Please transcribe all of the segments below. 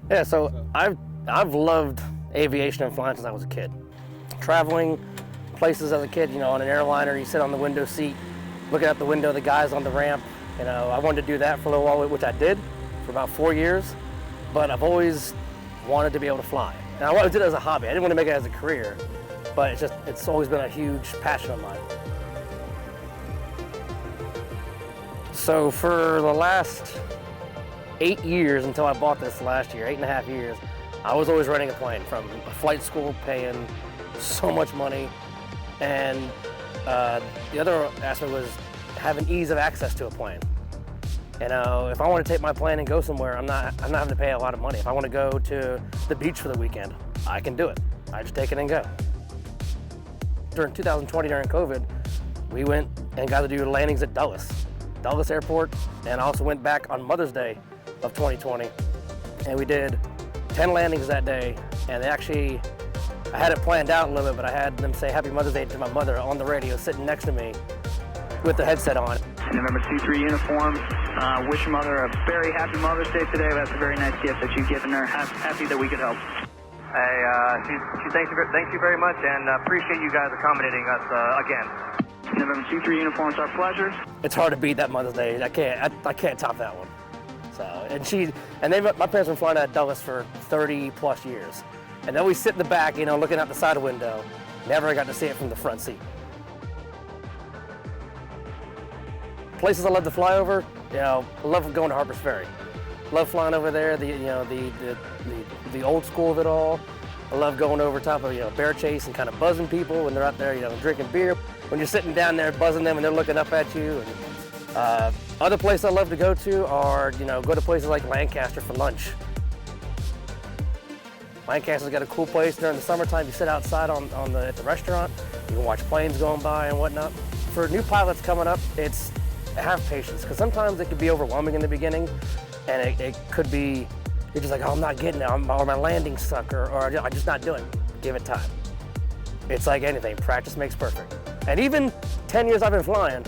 Yeah, so I've loved aviation and flying since I was a kid. Traveling places as a kid, you know, on an airliner, you sit on the window seat, looking out the window, the guys on the ramp. You know, I wanted to do that for a little while, which I did for about 4 years, but I've always wanted to be able to fly. And I wanted to do it as a hobby. I didn't want to make it as a career, but it's always been a huge passion of mine. So for the last 8 years, until I bought this last year, 8.5 years, I was always renting a plane from a flight school, paying so much money. And the other aspect was having ease of access to a plane. You know, if I want to take my plane and go somewhere, I'm not having to pay a lot of money. If I want to go to the beach for the weekend, I can do it. I just take it and go. During 2020, during COVID, we went and got to do landings at Dulles Airport, and I also went back on Mother's Day of 2020, and we did 10 landings that day. And they actually, I had it planned out a little bit, but I had them say Happy Mother's Day to my mother on the radio, sitting next to me with the headset on. November 23 uniform. Wish your mother a very happy Mother's Day today. That's a very nice gift that you've given her. Happy that we could help. Hey, she thanks you very much, and appreciate you guys accommodating us again. November 23 uniform, it's our pleasure. It's hard to beat that Mother's Day. I can't top that one. So, my parents have been flying at Dulles for 30 plus years. And they always sit in the back, you know, looking out the side window. Never got to see it from the front seat. Places I love to fly over, you know, I love going to Harper's Ferry. Love flying over there, the old school of it all. I love going over top of, you know, Bear Chase and kind of buzzing people when they're out there, you know, drinking beer. When you're sitting down there buzzing them and they're looking up at you. And, other places I love to go to are, you know, go to places like Lancaster for lunch. Lancaster's got a cool place during the summertime. You sit outside at the restaurant, you can watch planes going by and whatnot. For new pilots coming up, it's have patience, because sometimes it could be overwhelming in the beginning, and it could be, you're just like, oh, I'm not getting it, or my landings suck, or I'm just not doing it. Give it time. It's like anything, practice makes perfect. And even 10 years I've been flying,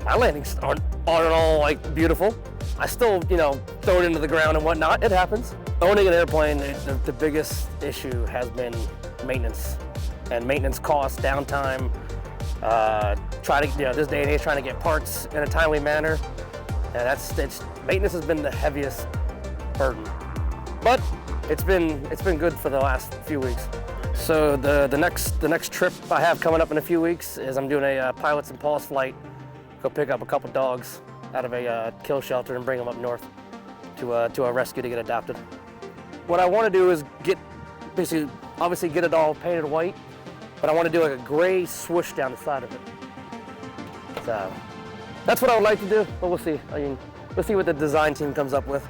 my landings aren't at all like beautiful. I still, you know, throw it into the ground and whatnot. It happens. Owning an airplane, the biggest issue has been maintenance, and maintenance costs, downtime. This day and age, trying to get parts in a timely manner, and maintenance has been the heaviest burden. But it's been good for the last few weeks. So the next trip I have coming up in a few weeks is I'm doing a Pilots and Paws flight. Go pick up a couple dogs out of a kill shelter and bring them up north to a rescue to get adopted. What I want to do is obviously get it all painted white, but I want to do like a gray swoosh down the side of it. So that's what I would like to do, but we'll see. We'll see what the design team comes up with.